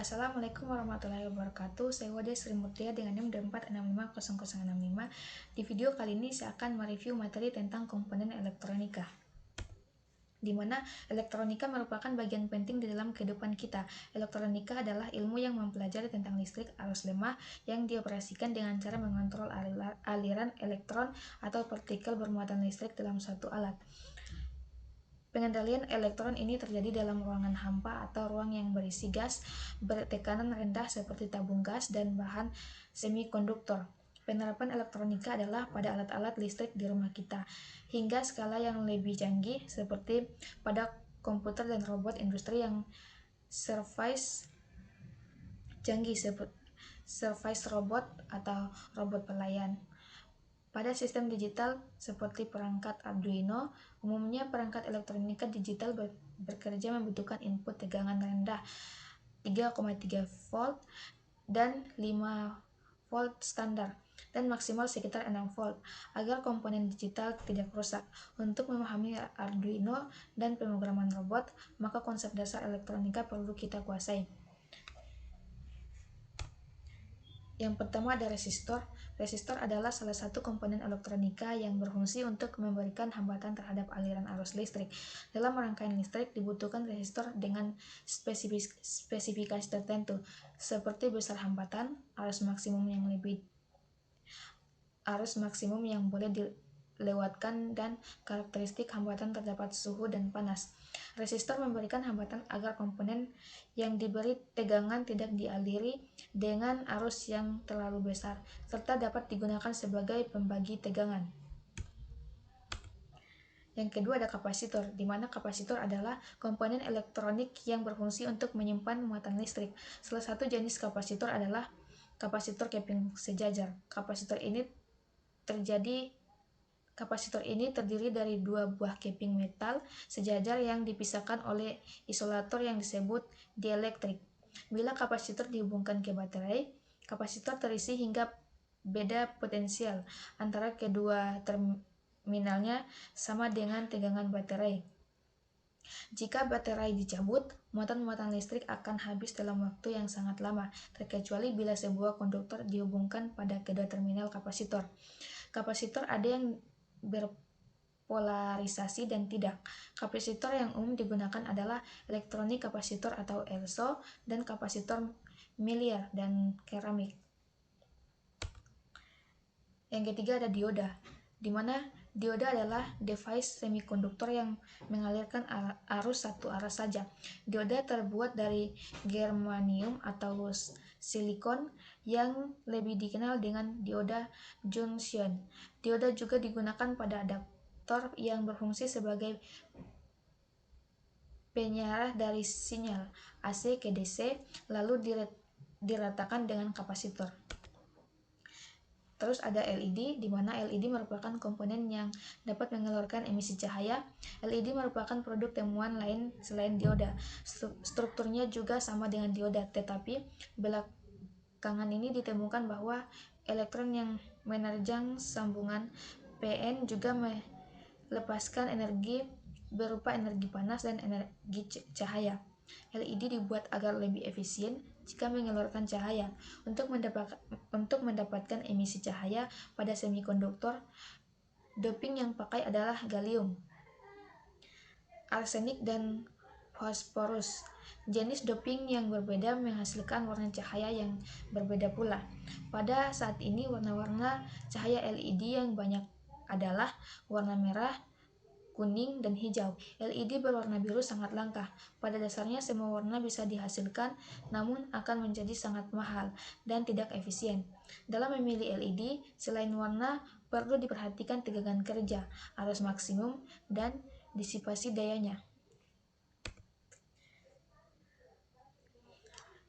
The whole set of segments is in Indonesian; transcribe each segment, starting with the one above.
Assalamualaikum warahmatullahi wabarakatuh. Saya Wade Sri Murtia dengan NIM 24650065. Di video kali ini saya akan mereview materi tentang komponen elektronika, di mana elektronika merupakan bagian penting di dalam kehidupan kita. Elektronika adalah ilmu yang mempelajari tentang listrik arus lemah yang dioperasikan dengan cara mengontrol aliran elektron atau partikel bermuatan listrik dalam suatu alat. Pengendalian elektron ini terjadi dalam ruangan hampa atau ruang yang berisi gas bertekanan rendah seperti tabung gas dan bahan semikonduktor. Penerapan elektronika adalah pada alat-alat listrik di rumah kita, hingga skala yang lebih canggih seperti pada komputer dan robot industri yang service canggih seperti service robot atau robot pelayan. Pada sistem digital seperti perangkat Arduino, umumnya perangkat elektronika digital bekerja membutuhkan input tegangan rendah 3,3 volt dan 5 volt standar dan maksimal sekitar 6 volt agar komponen digital tidak rusak. Untuk memahami Arduino dan pemrograman robot, maka konsep dasar elektronika perlu kita kuasai. Yang pertama ada resistor. Resistor adalah salah satu komponen elektronika yang berfungsi untuk memberikan hambatan terhadap aliran arus listrik. Dalam rangkaian listrik dibutuhkan resistor dengan spesifikasi tertentu, seperti besar hambatan, arus maksimum yang boleh dilewatkan, dan karakteristik hambatan terdapat suhu dan panas. Resistor memberikan hambatan agar komponen yang diberi tegangan tidak dialiri dengan arus yang terlalu besar, serta dapat digunakan sebagai pembagi tegangan. Yang kedua ada kapasitor, di mana kapasitor adalah komponen elektronik yang berfungsi untuk menyimpan muatan listrik. Salah satu jenis kapasitor adalah kapasitor keping sejajar. Kapasitor ini terdiri dari dua buah keping metal sejajar yang dipisahkan oleh isolator yang disebut dielektrik. Bila kapasitor dihubungkan ke baterai, kapasitor terisi hingga beda potensial antara kedua terminalnya sama dengan tegangan baterai. Jika baterai dicabut, muatan-muatan listrik akan habis dalam waktu yang sangat lama, terkecuali bila sebuah konduktor dihubungkan pada kedua terminal kapasitor. Kapasitor ada yang berpolarisasi dan tidak. Kapasitor yang umum digunakan adalah elektronik kapasitor atau ELSO dan kapasitor miliar dan keramik. Yang ketiga ada dioda, di mana dioda adalah device semikonduktor yang mengalirkan arus satu arah saja. Dioda terbuat dari germanium atau silikon yang lebih dikenal dengan dioda junction. Dioda juga digunakan pada adaptor yang berfungsi sebagai penyarah dari sinyal AC ke DC, lalu diratakan dengan kapasitor. Terus ada LED, di mana LED merupakan komponen yang dapat mengeluarkan emisi cahaya. LED merupakan produk temuan lain selain dioda. Strukturnya juga sama dengan dioda, tetapi belakangan ini ditemukan bahwa elektron yang menerjang sambungan PN juga melepaskan energi berupa energi panas dan energi cahaya. LED dibuat agar lebih efisien jika mengeluarkan cahaya. Untuk mendapatkan emisi cahaya pada semikonduktor, doping yang pakai adalah gallium, arsenik, dan fosforus. Jenis doping yang berbeda menghasilkan warna cahaya yang berbeda pula. Pada saat ini warna-warna cahaya LED yang banyak adalah warna merah, kuning, dan hijau. LED berwarna biru sangat langka. Pada dasarnya semua warna bisa dihasilkan, namun akan menjadi sangat mahal dan tidak efisien. Dalam memilih LED, selain warna, perlu diperhatikan tegangan kerja, arus maksimum, dan disipasi dayanya.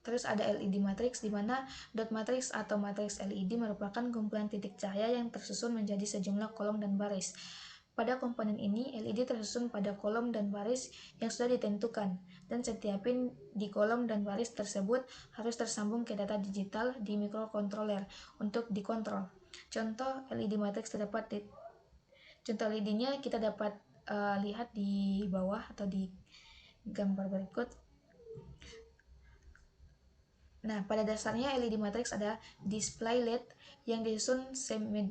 Terus ada LED matriks, di mana dot matriks atau matriks LED merupakan kumpulan titik cahaya yang tersusun menjadi sejumlah kolom dan baris. Pada komponen ini, LED tersusun pada kolom dan baris yang sudah ditentukan, dan setiap pin di kolom dan baris tersebut harus tersambung ke data digital di microcontroller untuk dikontrol. Contoh LED matriks contoh LED-nya kita dapat lihat di bawah atau di gambar berikut. Nah, pada dasarnya LED matriks ada display LED yang disusun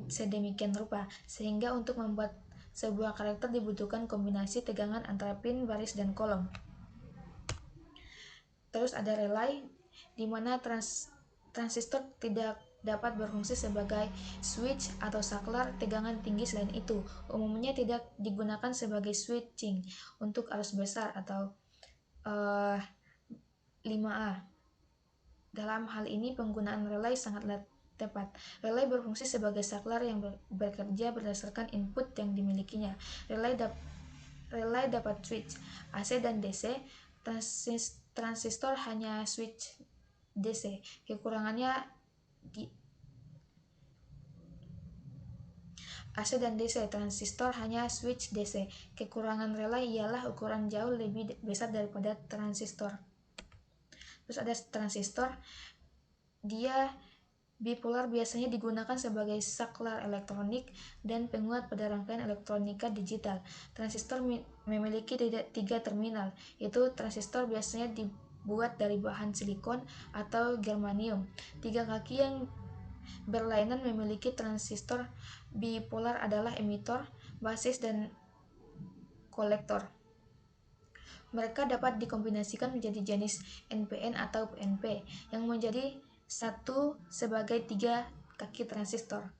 sedemikian rupa, sehingga untuk membuat sebuah karakter dibutuhkan kombinasi tegangan antara pin, baris, dan kolom. Terus ada relay, di mana transistor tidak dapat berfungsi sebagai switch atau saklar tegangan tinggi. Selain itu, umumnya tidak digunakan sebagai switching untuk arus besar atau 5A. Dalam hal ini, penggunaan relay sangatlah tepat. Relay berfungsi sebagai saklar yang bekerja berdasarkan input yang dimilikinya. Relay dapat switch AC dan DC. Transistor hanya switch DC. Kekurangannya AC dan DC, transistor hanya switch DC. Kekurangan relay ialah ukuran jauh lebih besar daripada transistor. Terus ada transistor, dia bipolar, biasanya digunakan sebagai saklar elektronik dan penguat pada rangkaian elektronika digital. Transistor memiliki 3 terminal, yaitu transistor biasanya dibuat dari bahan silikon atau germanium. 3 kaki yang berlainan memiliki transistor bipolar adalah emitor, basis, dan kolektor. Mereka dapat dikombinasikan menjadi jenis NPN atau PNP yang menjadi satu sebagai 3 kaki transistor.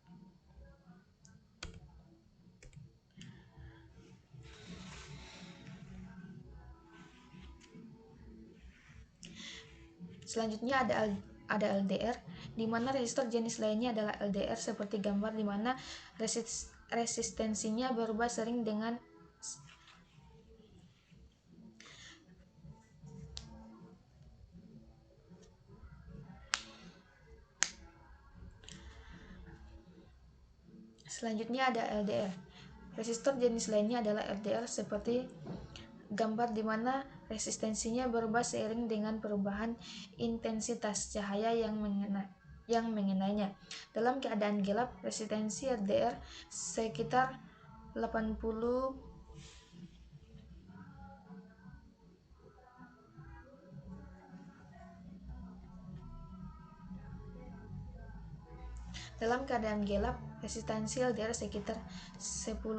Selanjutnya ada LDR, di mana resistor jenis lainnya adalah LDR seperti gambar, di mana resistensinya berubah sering dengan Selanjutnya ada LDR. Resistor jenis lainnya adalah LDR seperti gambar, di mana resistensinya berubah seiring dengan perubahan intensitas cahaya yang mengenainya. Dalam keadaan gelap, resistensi LDR sekitar 80 Dalam keadaan gelap, resistensi LDR sekitar 10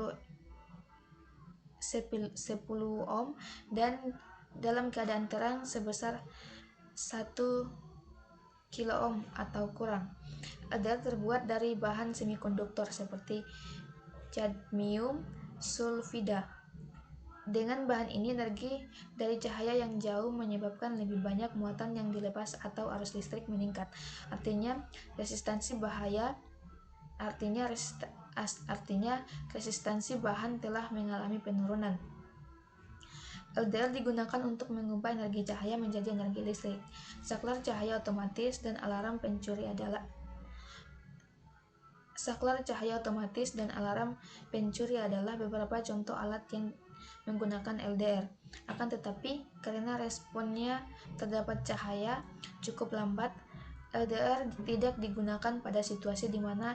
ohm, dan dalam keadaan terang sebesar 1 kilo ohm atau kurang. LDR terbuat dari bahan semikonduktor seperti cadmium sulfida. Dengan bahan ini, energi dari cahaya yang jauh menyebabkan lebih banyak muatan yang dilepas atau arus listrik meningkat. Artinya resistansi bahan telah mengalami penurunan. LDR digunakan untuk mengubah energi cahaya menjadi energi listrik. Saklar cahaya otomatis dan alarm pencuri adalah beberapa contoh alat yang menggunakan LDR. Akan tetapi, karena responnya terdapat cahaya cukup lambat, LDR tidak digunakan pada situasi di mana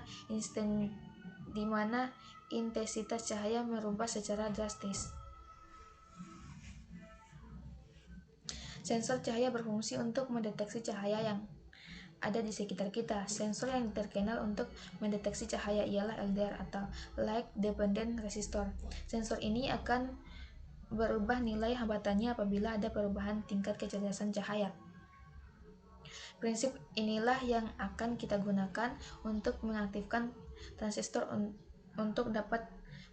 intensitas cahaya merubah secara drastis. Sensor cahaya berfungsi untuk mendeteksi cahaya yang ada di sekitar kita. Sensor yang terkenal untuk mendeteksi cahaya ialah LDR atau Light Dependent Resistor. Sensor ini akan berubah nilai hambatannya apabila ada perubahan tingkat kecerdasan cahaya. Prinsip inilah yang akan kita gunakan untuk mengaktifkan transistor untuk dapat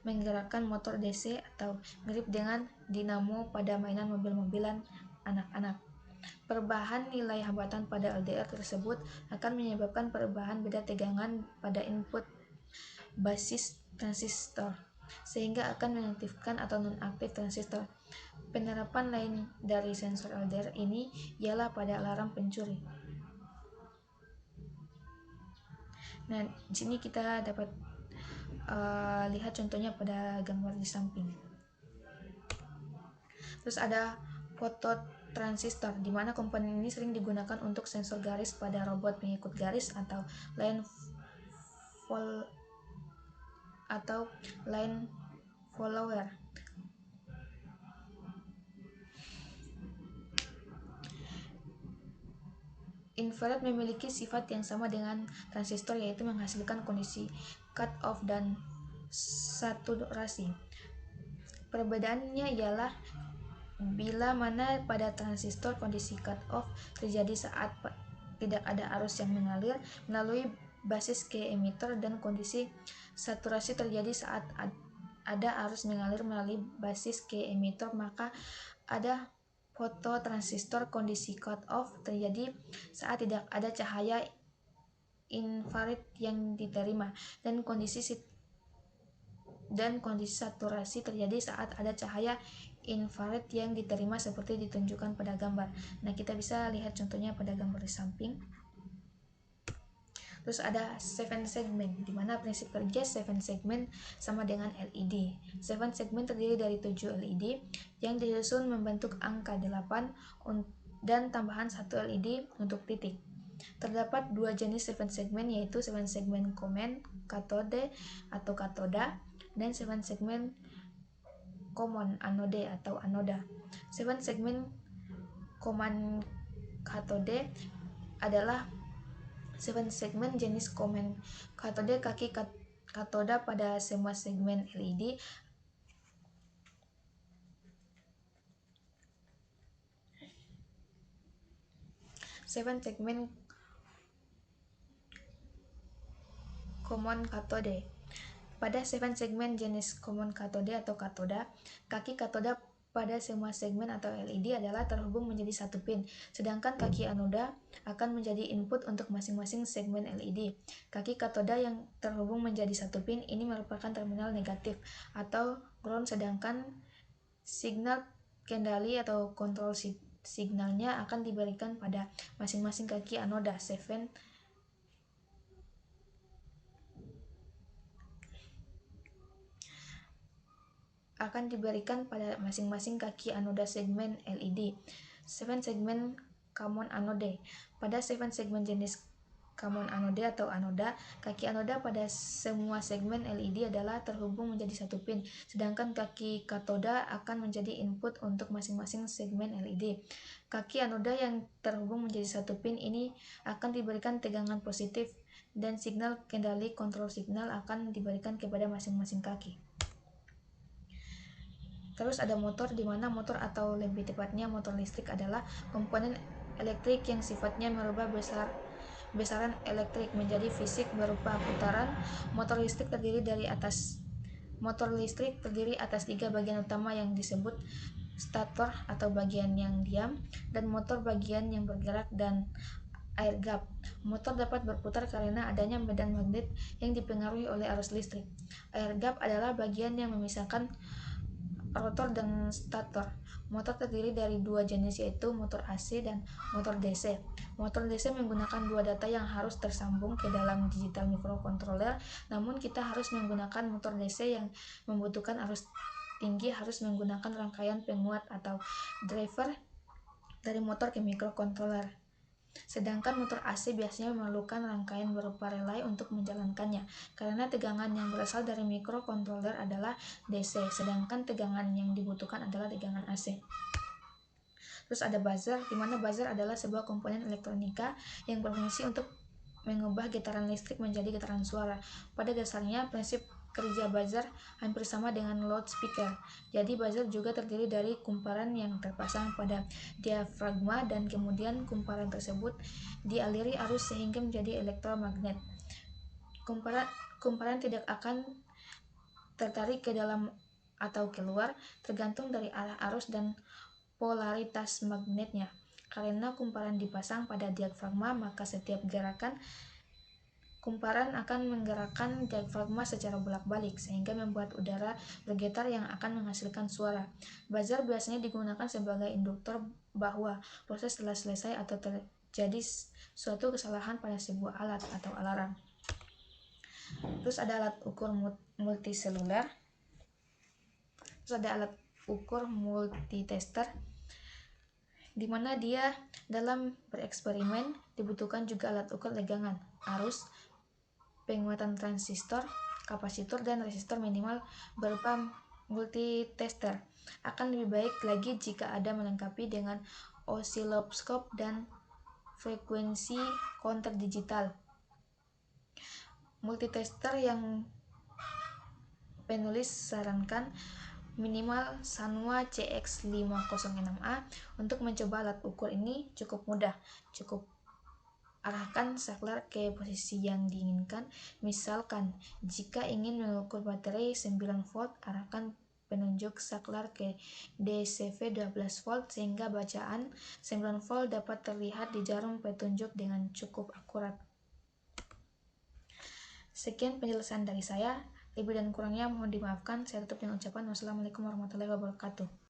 menggerakkan motor DC atau mirip dengan dinamo pada mainan mobil-mobilan anak-anak. Perubahan nilai hambatan pada LDR tersebut akan menyebabkan perubahan beda tegangan pada input basis transistor, sehingga akan mengaktifkan atau nonaktif transistor. Penerapan lain dari sensor LDR ini ialah pada alarm pencuri. Nah, di sini kita dapat lihat contohnya pada gambar di samping. Terus ada fototransistor, di mana komponen ini sering digunakan untuk sensor garis pada robot pengikut garis atau line follower. Infrared memiliki sifat yang sama dengan transistor, yaitu menghasilkan kondisi cut-off dan saturasi. Perbedaannya ialah bila mana pada transistor kondisi cut-off terjadi saat tidak ada arus yang mengalir melalui basis ke emitter, dan kondisi saturasi terjadi saat ada arus mengalir melalui basis ke emitter, maka ada fototransistor. Kondisi cut-off terjadi saat tidak ada cahaya infrared yang diterima, dan kondisi saturasi terjadi saat ada cahaya infrared yang diterima seperti ditunjukkan pada gambar. Nah, kita bisa lihat contohnya pada gambar di samping. Terus ada 7 segmen, di mana prinsip kerja 7 segmen sama dengan LED. 7 segmen terdiri dari 7 LED yang disusun membentuk angka 8 dan tambahan 1 LED untuk titik. Terdapat dua jenis 7 segmen, yaitu 7 segmen common katode atau katoda dan 7 segmen common anode atau anoda. 7 segmen common katode adalah 7 segmen jenis common katode. Kaki katoda pada semua segmen LED segmen common katode. Pada 7 segmen jenis common katode atau katoda, kaki katoda pada semua segmen atau LED adalah terhubung menjadi satu pin, sedangkan kaki anoda akan menjadi input untuk masing-masing segmen LED. Kaki katoda yang terhubung menjadi satu pin ini merupakan terminal negatif atau ground, sedangkan signal kendali atau kontrol signalnya akan diberikan pada masing-masing kaki anoda. Akan diberikan pada masing-masing kaki anoda segmen LED. 7 segmen common anode. Pada 7 segmen jenis common anode atau anoda, kaki anoda pada semua segmen LED adalah terhubung menjadi satu pin, sedangkan kaki katoda akan menjadi input untuk masing-masing segmen LED. Kaki anoda yang terhubung menjadi satu pin ini akan diberikan tegangan positif, dan signal kendali kontrol signal akan diberikan kepada masing-masing kaki. Terus ada motor, di mana motor atau lebih tepatnya motor listrik adalah komponen elektrik yang sifatnya merubah besaran elektrik menjadi fisik berupa putaran. Motor listrik terdiri atas 3 bagian utama yang disebut stator atau bagian yang diam, dan motor bagian yang bergerak, dan air gap. Motor dapat berputar karena adanya medan magnet yang dipengaruhi oleh arus listrik. Air gap adalah bagian yang memisahkan rotor dan stator. Motor terdiri dari dua jenis, yaitu motor AC dan motor DC. Motor DC menggunakan dua data yang harus tersambung ke dalam digital microcontroller, namun kita harus menggunakan motor DC yang membutuhkan arus tinggi harus menggunakan rangkaian penguat atau driver dari motor ke microcontroller. Sedangkan motor AC biasanya memerlukan rangkaian berupa relay untuk menjalankannya, karena tegangan yang berasal dari microcontroller adalah DC, sedangkan tegangan yang dibutuhkan adalah tegangan AC. Terus ada buzzer, di mana buzzer adalah sebuah komponen elektronika yang berfungsi untuk mengubah getaran listrik menjadi getaran suara. Pada dasarnya, prinsip kerja buzzer hampir sama dengan loudspeaker. Jadi buzzer juga terdiri dari kumparan yang terpasang pada diafragma, dan kemudian kumparan tersebut dialiri arus sehingga menjadi elektromagnet. Kumparan tidak akan tertarik ke dalam atau keluar, tergantung dari arah arus dan polaritas magnetnya. Karena kumparan dipasang pada diafragma, maka setiap gerakan kumparan akan menggerakkan diafragma secara bolak-balik, sehingga membuat udara bergetar yang akan menghasilkan suara. Buzzer biasanya digunakan sebagai induktor bahwa proses telah selesai atau terjadi suatu kesalahan pada sebuah alat atau alarm. Terus ada alat ukur multiseluler. Terus ada alat ukur multitester, di mana dia dalam bereksperimen dibutuhkan juga alat ukur tegangan, arus, penguatan transistor, kapasitor, dan resistor minimal berupa multitester. Akan lebih baik lagi jika ada melengkapi dengan oscilloscope dan frekuensi counter digital. Multitester yang penulis sarankan minimal Sanwa CX506A. Untuk mencoba alat ukur ini cukup mudah. Cukup arahkan saklar ke posisi yang diinginkan. Misalkan, jika ingin mengukur baterai 9 volt, arahkan penunjuk saklar ke DCV 12 volt sehingga bacaan 9 volt dapat terlihat di jarum petunjuk dengan cukup akurat. Sekian penjelasan dari saya. Lebih dan kurangnya mohon dimaafkan. Saya tutup dengan ucapan wassalamualaikum warahmatullahi wabarakatuh.